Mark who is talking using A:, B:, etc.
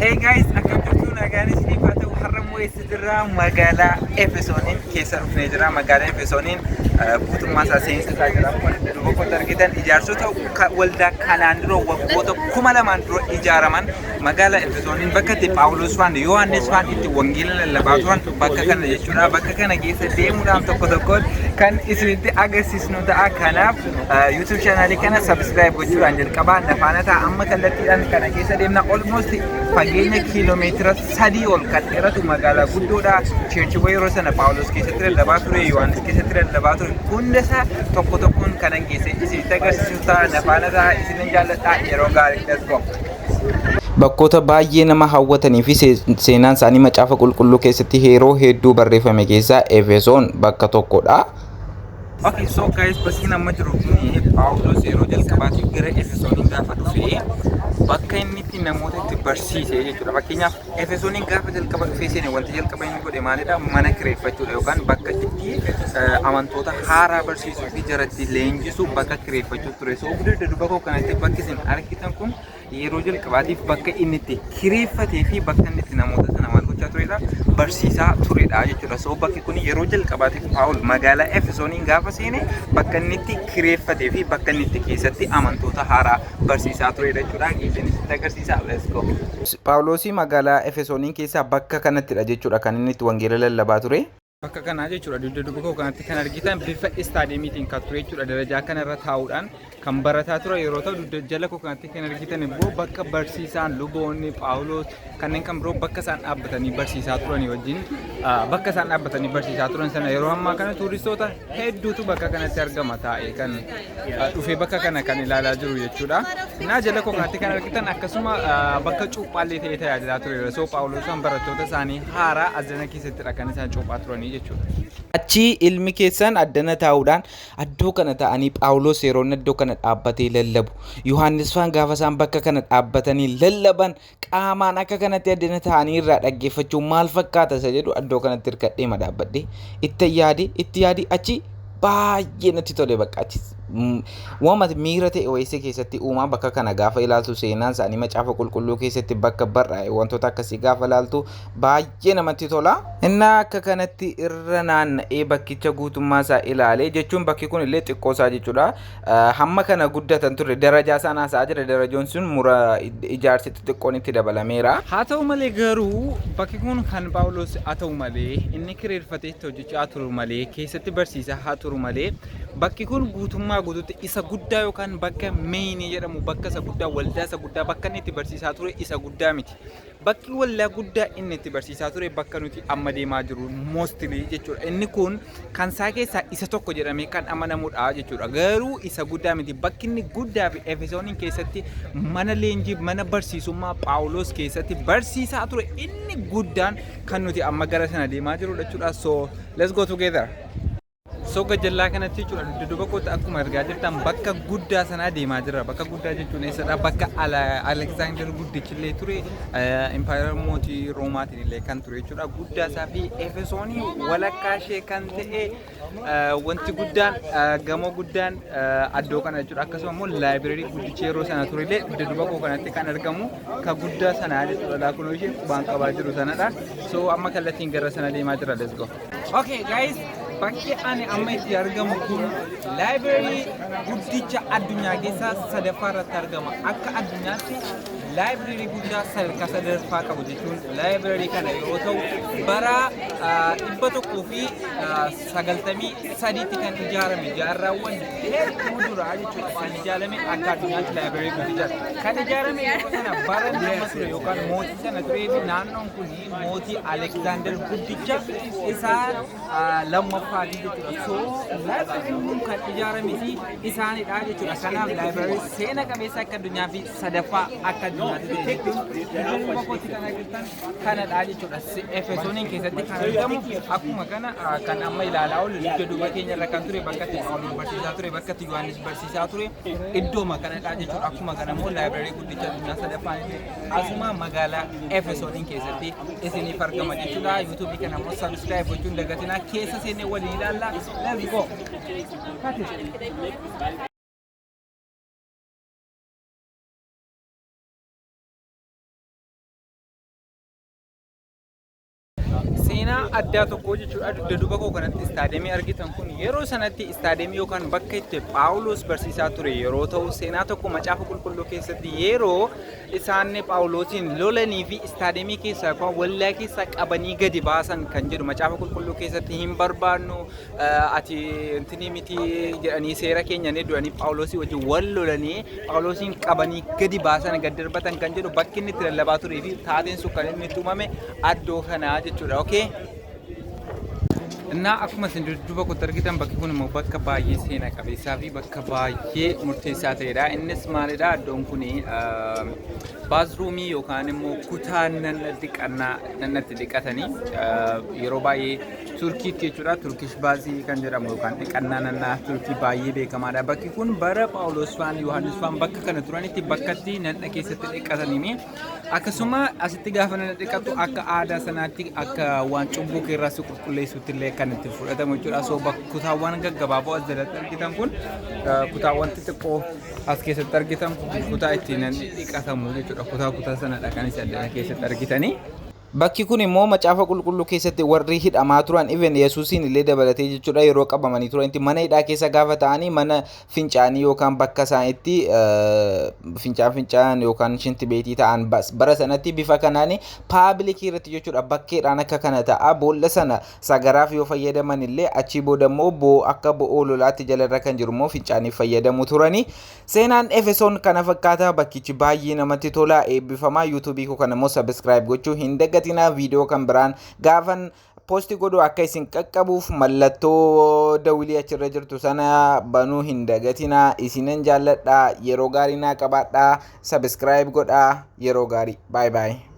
A: Hey guys, akkam jirtu nagaan isiniif haa ta'u har'a immoo eessa jirra magaalaa Ephesooniin keessa dhufnee jira. Magaalaa Ephesooniin guutummaa isaa seensa isaa jira. Duuba argitan ijaarsota waldaa kanaan dura waggoota 2000 dura ijaaraman magaalaa Ephesooniin bakka itti Phaawulos faan Yohaannis faan itti wangeela lallabaa turan bakka kana jechuudha. Bakka kana keessa deemuudhaan tokko tokkoon kan isinitti agarsiisnu ta'a. Kanaaf YouTube channel kana subscribe gochuudhaan jalqabaa nafaana ta'a. Amma kallattiidhaan kana keessa deemna almost fageenya kiiloomeetira 3 ol kan dheeratu magaalaa guddoodha. Cheerchiiwwan yeroo sana Phaawulos keessatti lallabaa ture, Yohaannis keessatti lallabaa ture. Hundasaa tokko tokkoon kanan keessa isinitti agarsiisu ta'a. Nafaana ta'a isinin jaalladhaa. Yeroo gaarii let's go.
B: Bakkoota baay'ee nama hawwatanii fi seenaan isaanii macaafa qulqulluu keessatti yeroo hedduu barreeffame keessaa Efesoon bakka tokkodha.
A: Okay, so guys, bakki nama jiru kuni Phaawulos yeroo jalqabaatiif gara Efesooniin gaafa dhufee bakka inni itti namoota itti barsiise jechuudha. Fakkeenyaaf Efesooniin gaafa jalqaba dhufee seene wanti jalqaba inni godhe maalidha? Mana kireeffachuudha yookaan bakka itti amantoota haaraa barsiisuu fi jaratti leenjisuu bakka kireeffachuu ture. So guddaa dubbakoo kanatti bakki isin argitan kun yeroo jalqabaatiif bakka inni itti kireeffatee fi bakka inni itti namoota sana maal gochaa turedha? Barsiisaa turedha jechuudha. So bakki kun yeroo jalqabaatiif Phaawul magaalaa Efesooniin gaafa seene bakka inni itti kireeffatee fi bakka inni itti keessatti amantoota haaraa barsiisaa turedha jechuudha. Isinitti agarsiisa. Let's go.
B: Phaawulos magaalaa Efesooniin keessaa bakka kanattidha jechuudha kan inni itti wangeela lallabaa ture.
A: Bakka kana jechuudha dudduuba kanatti kan argitan bifa istaadiyeemiitiin kan ture jechuudha. Darajaa kanarra taa'uudhaan kan barataa ture yeroo ta'u jala kanatti kan argitan immoo bakka barsiisaan luboonni Phaawulos kanneen kan biroo bakka isaan dhaabbatanii barsiisaa turanii wajjin bakka isaan dhaabbatanii barsiisaa turan sana yeroo ammaa kana tuuristoota hedduutu bakka kanatti argama taa'ee kan dhufee bakka kana kan ilaalaa jiru jechuudha. Naa jala kanatti kan argitan akkasuma bakka cuuphaallee ta'ee tajaajilaa ture. So Phaawulos barattoota isaanii haaraa addana keessattidha kan isaan cuuphaa turanii jechuudha.
B: Achi ilmi keessan addana taa'uudhaan iddoo kana ta'anii Phaawulos yeroo iddoo kana dhaabbatee lallabu Yohaannis faan gaafa isaan bakka kana dhaabbatanii lallaban qaamaan akka kanatti addana ta'anii irraa dhaggeeffachuu maal fakkaata isa jedhu iddoo kanatti hirkadhee madaabbadhe itti yaadi achi baay'ee natti tole bakka achi waamati miira ta'e wayisee keessatti uumaa bakka kana gaafa ilaaltu seenaan isaanii macaafa qulqulluu keessatti bakka barraa'e wantoota akkasii gaafa ilaaltu baay'ee namatti tola. Inni akka kanatti irra naanna'ee bakkicha guutummaa isaa ilaalee jechuun bakki kun illee xiqqoo isaa jechuudha. Hamma kana guddatan ture darajaa isaa naasaa jira. Darajoon sun mura ijaarsi xixiqqoon itti dabalameera.
A: Haa ta'u malee garuu bakki kun kan Phaawulos haa ta'u malee inni kireeffatee itti hojjechaa turu malee keessatti barsiisaa haa turu malee bakki kun guutummaa guutuutti isa guddaa yookaan bakka meeyinii jedhamu bakka isa guddaa waldaa isa guddaa bakka inni itti barsiisaa ture isa guddaa miti. Bakki waldaa guddaa inni itti barsiisaa ture bakka nuti amma deemaa jiru mostly jechuudha. Inni kun kan isaa keessaa isa tokko jedhamee kan amanamudha jechuudha. Garuu isa guddaa miti. Bakki inni guddaa fi Efesooniin keessatti mana leenjii mana barsiisummaa Phaawulos keessatti barsiisaa ture inni guddaan kan nuti amma gara sana deemaa jirudha jechuudha. So let's go together. So gajjallaa kanatti jechuudha dudduuba kootti akkuma argaa jirtan bakka guddaa sanaa deemaa jira. Bakka guddaa jechuun eessadha? Bakka Aleksaandar guddichillee ture impaayera mootii Roomaatiin illee kan ture jechuudha. Guddaa isaa fi Efesoonii walakkaa ishee kan ta'e wanti guddaan gamoo guddaan iddoo kana jechuudha. Akkasuma immoo laayibireerii guddicha yeroo sana ture illee dudduuba koo kanatti kan argamu ka guddaa sanaa jechuudha. Kunoo ishee qubaan qabaa jiru sanadha. So amma kallattiin gara sana deemaa jira. Let's go. Okay guys. Bakki ani amma itti argamu kun laayibireerii guddicha addunyaa keessaa sadaffaa irratti argama. Akka addunyaatti laayibireerii guddaa sadarkaa sadaffaa qabu jechuun laayibireerii kana yoo ta'u bara 193tti kan ijaarame jaarraawwan hedduu dura jechuudha. Kan ijaarame akka addunyaatti laayibireerii guddicha kan ijaarame yeroo sana bara nama ture yookaan mootii sana turee fi naannoon kun mootii Aleksaandar guddicha isaan lammaffaati jechuudha. So laayibireeriin kan ijaarame fi isaanidha jechuudha. Kanaaf laayibireerii seena qabeessa akka addunyaa fi sadaffaa akka kanadha jechuudha. Efesooniin keessatti kan argamu akkuma kana kan amma ilaalaa oolu dudduuba keenya irra kan ture bakka itti Phaawulos barsiisaa ture bakka itti Yohaannis barsiisaa ture iddooma kanadha jechuudha. Akkuma kana immoo laayibireerii guddicha addunyaa sadaffaan asuma magaalaa Efesooniin keessatti isiniif argama jechuudha. YouTube kana immoo subscribe gochuun dagatinaa keessa seennee waliin ilaalla. Let's go. addaa tokko jechuudha dudduuba koo kanatti istaadiyeemii argitan kun yeroo sanatti istaadiyeemii yookaan bakka itti Phaawulos barsiisaa ture yeroo ta'u seenaa tokko macaafa qulqulluu keessatti yeroo isaan Phaawulosiin lolanii fi istaadiyeemii keessaa yookaan wallaa keessaa qabanii gadi baasan kan jedhu macaafa qulqulluu keessatti hin barbaannu ati intini miti jedhanii seera keenya ne du'anii Phaawulosii wajjin wal lolanii Phaawulosiin qabanii gadi baasan gad darbatan kan jedhu bakki inni itti lallabaa turee fi taateen sun kan inni tumame addoo kanaa jechuudha. Okay. እና akkuma isin dudduuba kootti argitan bakki kun immoo bakka baay'ee seena qabeessaa fi bakka baay'ee murteessaa ta'edha. Innis maalidha? Iddoon kun baazruumii yookaan immoo kutaa nannatti dhiqatanii yeroo baay'ee Turkiitti jechuudha. Turkish baazii kan jedhamu yookaan dhiqannaa nannaa Turkii baay'ee beekamaadha. Bakki kun bara Phaawulos faan Yohaannis faan bakka kana turanitti bakkatti nanna keessatti dhiqatanii akkasuma asitti gaafa nanna dhiqatu akka aadaa sanaatti akka waan cubbuu keerraa si qulqulleessuutti illee kan itti fudhatamu jechuudha. So kutaawwan gaggabaaboo as jalatti argitan kun kutaawwan xixiqqoo as keessatti argitan kutaa ittiin dhiqatamu jechuudha. Kutaa sanadha kan isin addana keessatti argitanii.
B: Bakki kun immoo macaafa qulqulluu keessatti warri hidhamaa turan even Yesuusiin illee dabalatee jechuudha yeroo qabamanii turanitti mana hidhaa keessa gaafa ta'anii mana fincaanii yookaan bakka isaanitti fincaan yookaan shinti beetii ta'an bara sanatti bifa kanaan paabilikii irratti jechuudha bakkeedhaan akka kana ta'a boolla sana sagaraaf yoo fayyadaman illee achii booda immoo akka bo'oo lolaatti jalarra kan jiru immoo fincaaniif fayyadamu turani. Seenaan Efesoon kana fakkaata bakkichi baay'ee namatti tola eebbifamaa yuutuubii koo kana immoo sabiskiraayib gochuu hin dagatinaa. Video kan biraan gaafan posti godhu akka isin qaqqabuuf mallattoo dawilii achirra jirtu sana banuu hin dagatinaa. Isinan jaalladha. Yeroo gaarii naa qabaadha. Subscribe godhaa. Yeroo gaarii. Bye bye.